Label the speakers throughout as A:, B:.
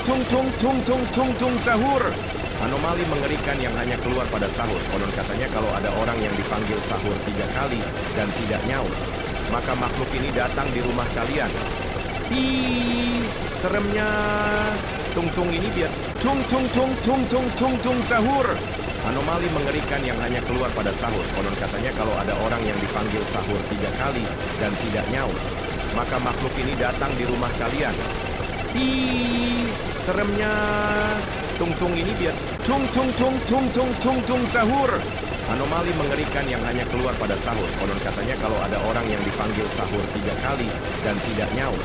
A: tung tung tung tung tung tung sahur. Anomali mengerikan yang hanya keluar pada sahur. Konon katanya kalau ada orang yang dipanggil sahur 3 kali dan tidak nyaut, maka makhluk ini datang di rumah kalian. Ih, seremnya. Tung-tung ini biar tung tung tung tung tung tung tung sahur. Anomali mengerikan yang hanya keluar pada sahur. Konon katanya kalau ada orang yang dipanggil sahur 3 kali dan tidak nyaut, maka makhluk ini datang di rumah kalian. Ih, seremnya. Tung-tung ini biar tung tung tung tung tung tung tung sahur. Anomali mengerikan yang hanya keluar pada sahur. Konon katanya kalau ada orang yang dipanggil sahur 3 kali dan tidak nyaut,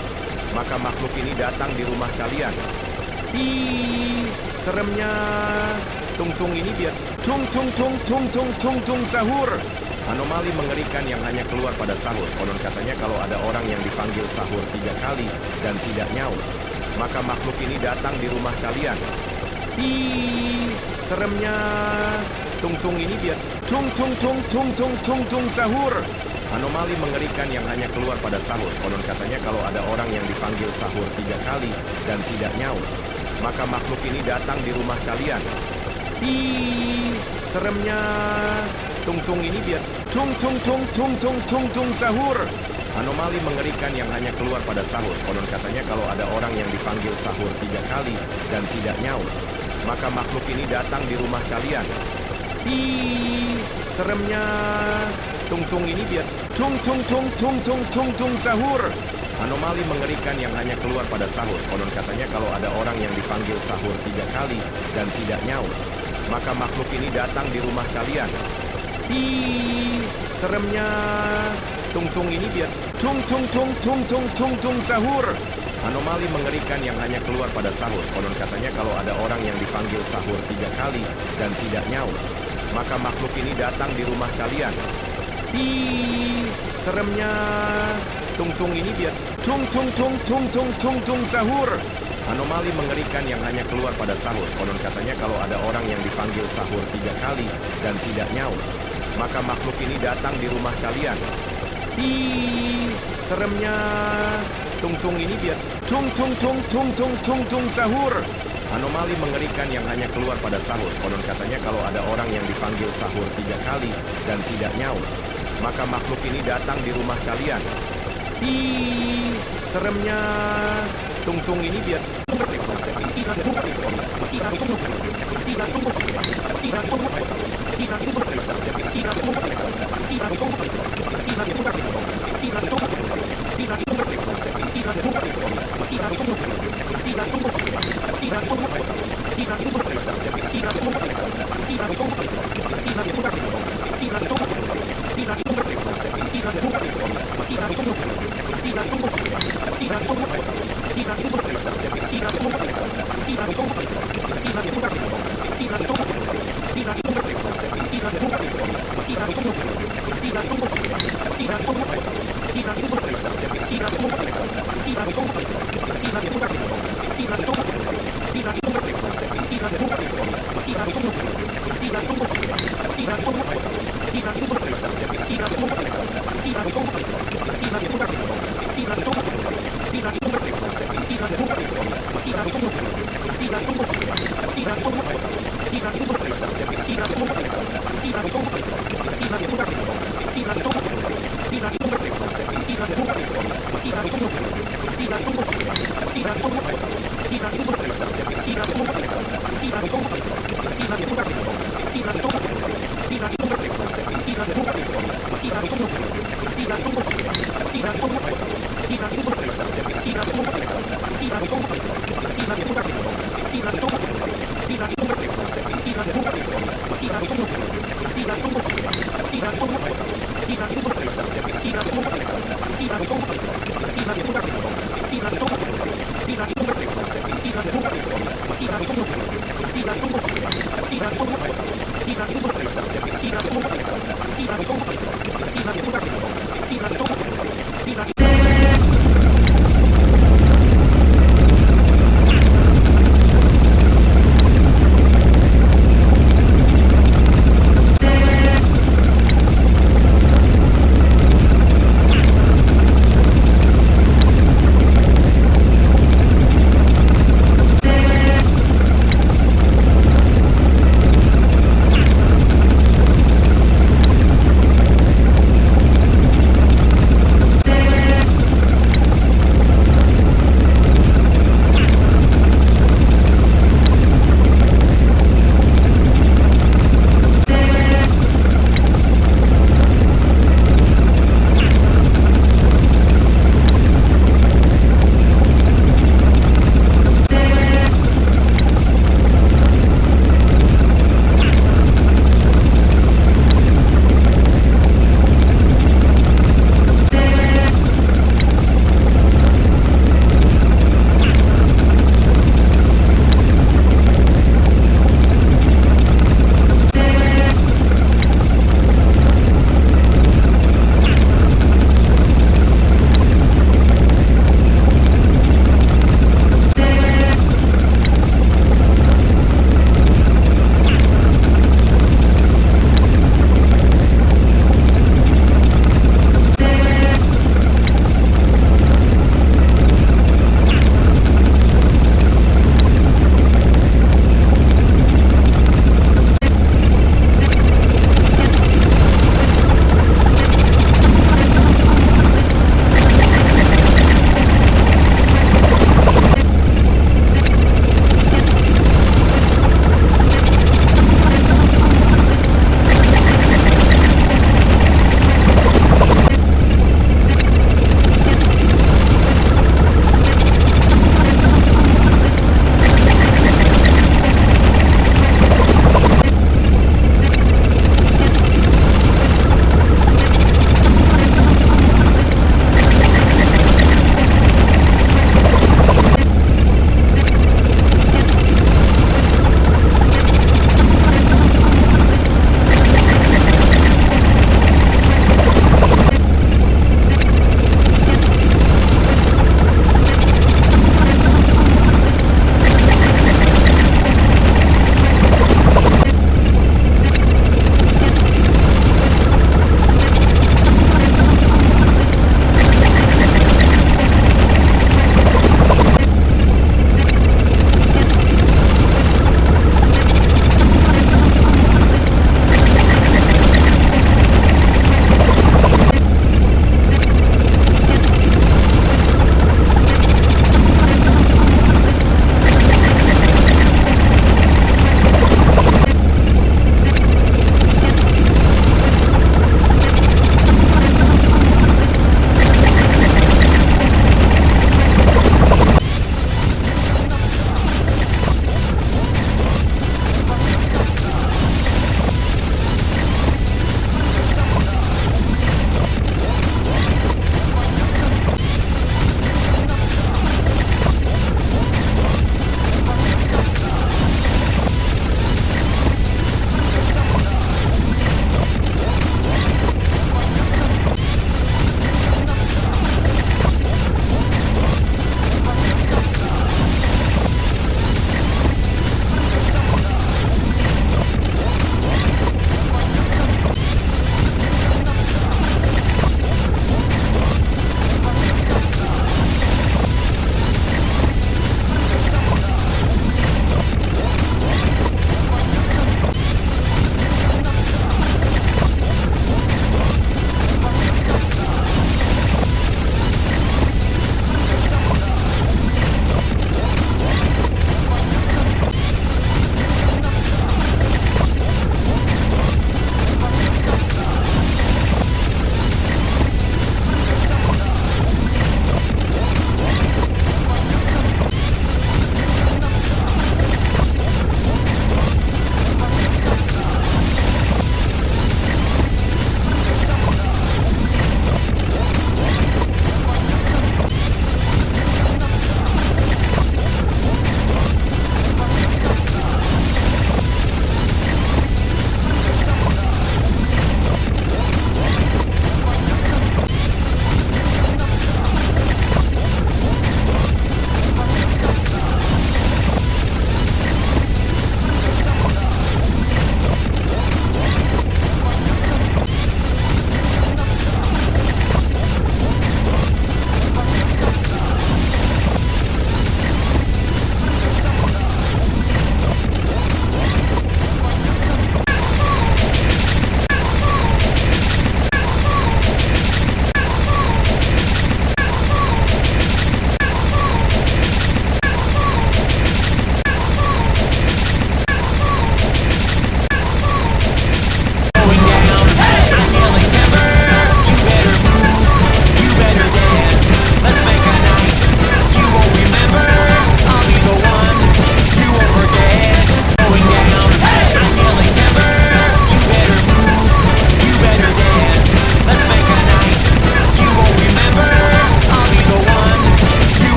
A: maka makhluk ini datang di rumah kalian. Ih, seremnya. Tung-tung ini biar tung tung tung tung tung tung tung sahur. Anomali mengerikan yang hanya keluar pada sahur. Konon katanya kalau ada orang yang dipanggil sahur 3 kali dan tidak nyaut, maka makhluk ini datang di rumah kalian. Ih, seremnya. Tung-tung ini biar tung tung tung tung tung tung tung sahur. Anomali mengerikan yang hanya keluar pada sahur. Konon katanya kalau ada orang yang dipanggil sahur 3 kali dan tidak nyaut, maka makhluk ini datang di rumah kalian. Ih, seremnya. Tung-tung ini biar tung tung tung tung tung tung tung sahur. Anomali mengerikan yang hanya keluar pada sahur. Konon katanya kalau ada orang yang dipanggil sahur 3 kali dan tidak nyaut, maka makhluk ini datang di rumah kalian. Ih, seremnya. Tung-tung ini biar tung tung tung tung tung tung tung sahur. Anomali mengerikan yang hanya keluar pada sahur. Konon katanya kalau ada orang yang dipanggil sahur 3 kali dan tidak nyaut, maka makhluk ini datang di rumah kalian. Ih, seremnya. Tung-tung ini biar tung tung tung tung tung tung tung sahur. Anomali mengerikan yang hanya keluar pada sahur. Konon katanya kalau ada orang yang dipanggil sahur 3 kali dan tidak nyaut, maka makhluk ini datang di rumah kalian. Ih, seremnya. Tung-tung ini biar tung tung tung tung tung tung tung sahur. Anomali mengerikan yang hanya keluar pada sahur. Konon katanya kalau ada orang yang dipanggil sahur 3 kali dan tidak nyaut, maka makhluk ini datang di rumah kalian. Ih, seremnya. Tung-tung ini biar tung tung tung tung tung tung tung sahur. Anomali mengerikan yang hanya keluar pada sahur. Konon katanya kalau ada orang yang dipanggil sahur 3 kali dan tidak nyaut, maka makhluk ini datang di rumah kalian. Ih, seremnya. Tung-tung ini biar